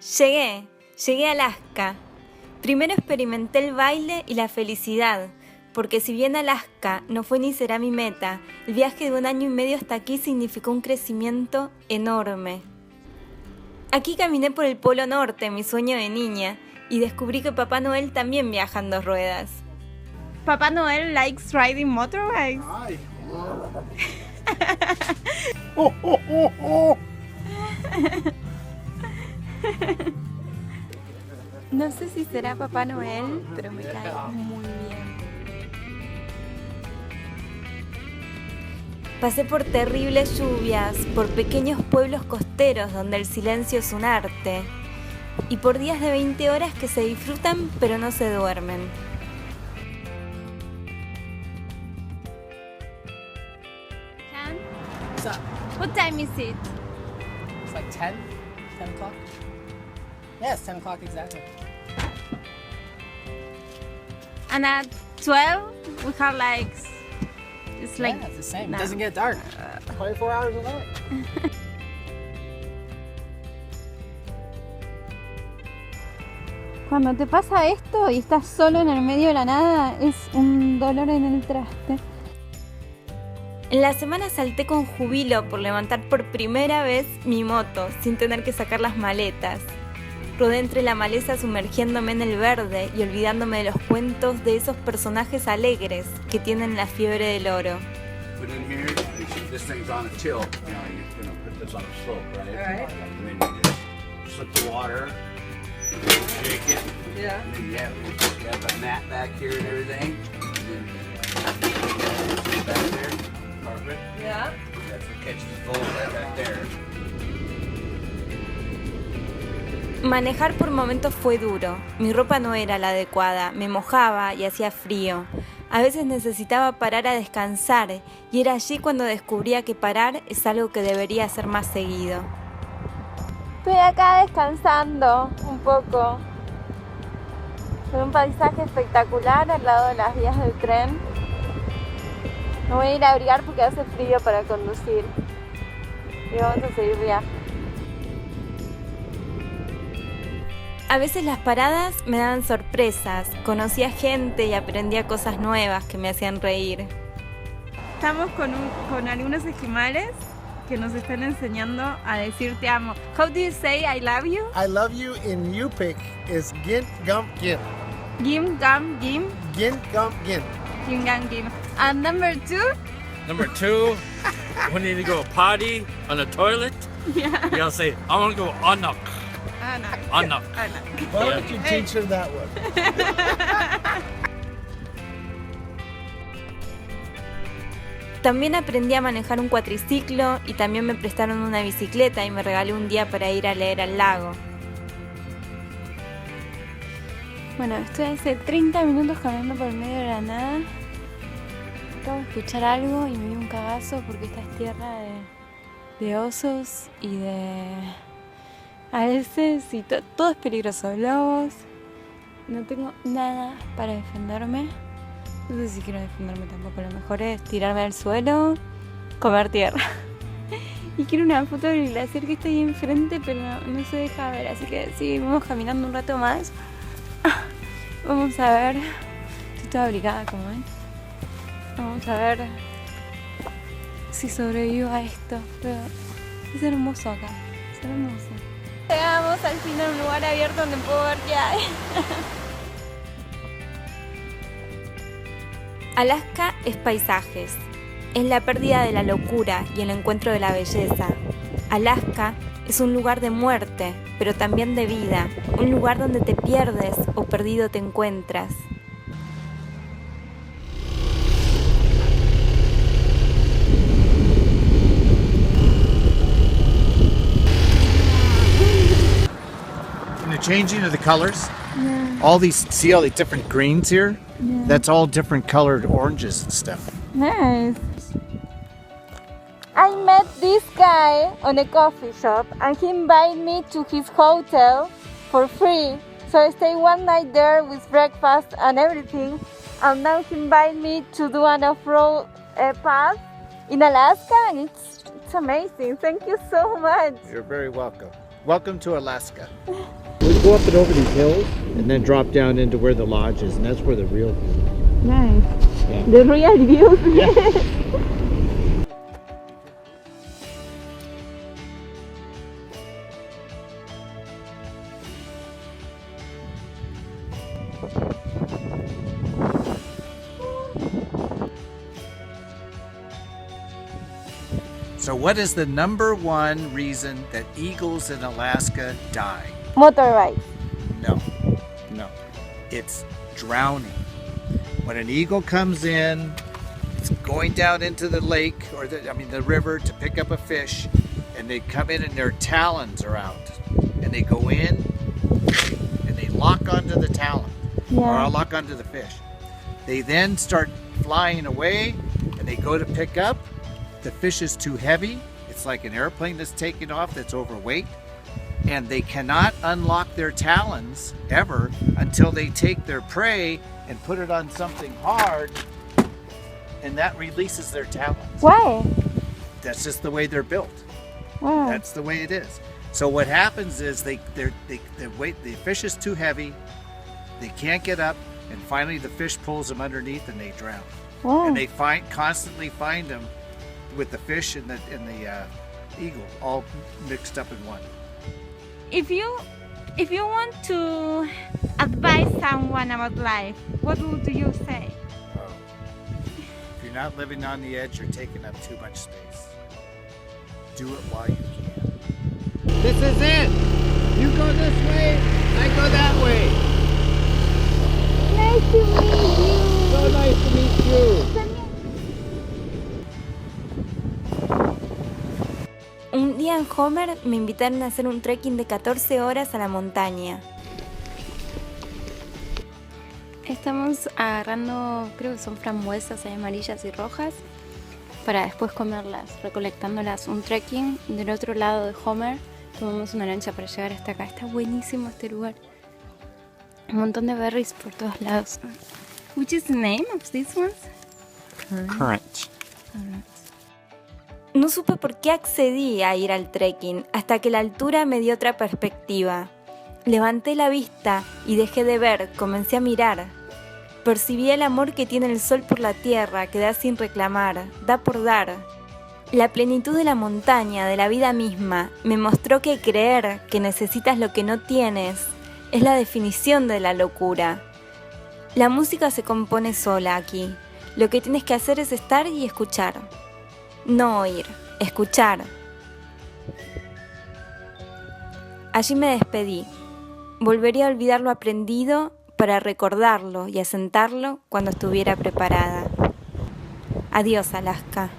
Llegué a Alaska. Primero experimenté el baile y la felicidad, porque si bien Alaska no fue ni será mi meta, el viaje de 1 año y medio hasta aquí significó un crecimiento enorme. Aquí caminé por el Polo Norte, mi sueño de niña, y descubrí que Papá Noel también viaja en 2 ruedas. Papá Noel likes riding motorbikes. Ay. Oh, oh, oh, oh. No sé si será Papá Noel, pero me cae muy bien. Pasé por terribles lluvias, por pequeños pueblos costeros donde el silencio es un arte, y por días de 20 horas que se disfrutan pero no se duermen. What's up? What time is it? It's like 10 o'clock? Yeah, it's 10 o'clock exactly. And at 12 we have like it's like Yeah, it's the same. no. It doesn't get dark. 24 hours a day. Cuando te pasa esto y estás solo en el medio de la nada, es un dolor en el traste. En la semana salté con júbilo por levantar por primera vez mi moto sin tener que sacar las maletas. Rodé entre la maleza sumergiéndome en el verde y olvidándome de los cuentos de esos personajes alegres que tienen la fiebre del oro. Put in here, this thing's on a tilt. You know, you're gonna put this on a slope, right? Right. And then you just slip the water, shake it. Yeah. And then you have the mat back here and everything. And then back there, carpet. Yeah. That's what catches the bowl right back there. Manejar por momentos fue duro. Mi ropa no era la adecuada, me mojaba y hacía frío. A veces necesitaba parar a descansar y era allí cuando descubría que parar es algo que debería hacer más seguido. Estoy acá descansando un poco. Con un paisaje espectacular al lado de las vías del tren. Me voy a ir a abrigar porque hace frío para conducir. Y vamos a seguir viaje. A veces las paradas me daban sorpresas, conocía gente y aprendía cosas nuevas que me hacían reír. Estamos con algunos esquimales que nos están enseñando a decir te amo. How do you say I love you? I love you in Yupik is gint gump gin. Gim, gam, gim, Gint gump gin. gim, gam, gim. And number 2? Number 2, when you need to go potty on the toilet, Yeah. you gotta say, I wanna go Anak. Anak. Anak. Anak. Why don't you teach her that one? También aprendí a manejar un cuatriciclo y también me prestaron una bicicleta y me regalé un día para ir a leer al lago. Bueno, estoy hace 30 minutos caminando por el medio de la nada. Acabo de escuchar algo y me dio un cagazo porque esta es tierra de osos y de alces y todo es peligroso. Lobos. No tengo nada para defenderme. No sé si quiero defenderme tampoco. Lo mejor es tirarme al suelo, comer tierra. Y quiero una foto del glaciar que está ahí enfrente, pero no se deja ver. Así que seguimos caminando un rato más. Vamos a ver. Estoy toda abrigada, como ven. Vamos a ver si sobrevivo a esto. Pero es hermoso acá. Es hermoso. Llegamos al fin a un lugar abierto donde puedo ver qué hay. Alaska es paisajes, es la pérdida de la locura y el encuentro de la belleza. Alaska es un lugar de muerte, pero también de vida, un lugar donde te pierdes o perdido te encuentras. And the changing of the colors. All these, see all the different greens here? That's all different colored oranges and stuff. Nice. I met this guy on a coffee shop and he invited me to his hotel for free. So I stayed 1 night there with breakfast and everything. And now he invited me to do an off-road path in Alaska and it's amazing. Thank you so much. You're very welcome. Welcome to Alaska. We go up and over these hills and then drop down into where the lodge is, and that's where the real view. Nice. Yeah. The real view. So what is the number one reason that eagles in Alaska die? Motorbike. No. It's drowning. When an eagle comes in, it's going down into the lake or the river to pick up a fish, and they come in and their talons are out, and they go in and they lock onto the talon or lock onto the fish. They then start flying away, and they go to pick up. The fish is too heavy. It's like an airplane that's taking off that's overweight. And they cannot unlock their talons ever until they take their prey and put it on something hard, and that releases their talons. Why? That's just the way they're built. Wow. That's the way it is. So what happens is the fish is too heavy, they can't get up, and finally the fish pulls them underneath and they drown. Wow. And they constantly find them with the fish and the eagle all mixed up in one. If you want to advise someone about life, what would you say? If you're not living on the edge, you're taking up too much space. Do it while you can. This is it. You go this way, I go that way. Nice to meet you. So nice to meet you. Un día en Homer me invitaron a hacer un trekking de 14 horas a la montaña. Estamos agarrando, creo que son frambuesas amarillas y rojas, para después comerlas, recolectándolas. Un trekking del otro lado de Homer. Tomamos una lancha para llegar hasta acá. Está buenísimo este lugar. Un montón de berries por todos lados. Which is the name of these ones? Currant. No supe por qué accedí a ir al trekking hasta que la altura me dio otra perspectiva. Levanté la vista y dejé de ver, comencé a mirar. Percibí el amor que tiene el sol por la tierra, que da sin reclamar, da por dar. La plenitud de la montaña, de la vida misma, me mostró que creer que necesitas lo que no tienes es la definición de la locura. La música se compone sola aquí. Lo que tienes que hacer es estar y escuchar. No oír, escuchar. Allí me despedí. Volvería a olvidar lo aprendido para recordarlo y asentarlo cuando estuviera preparada. Adiós, Alaska.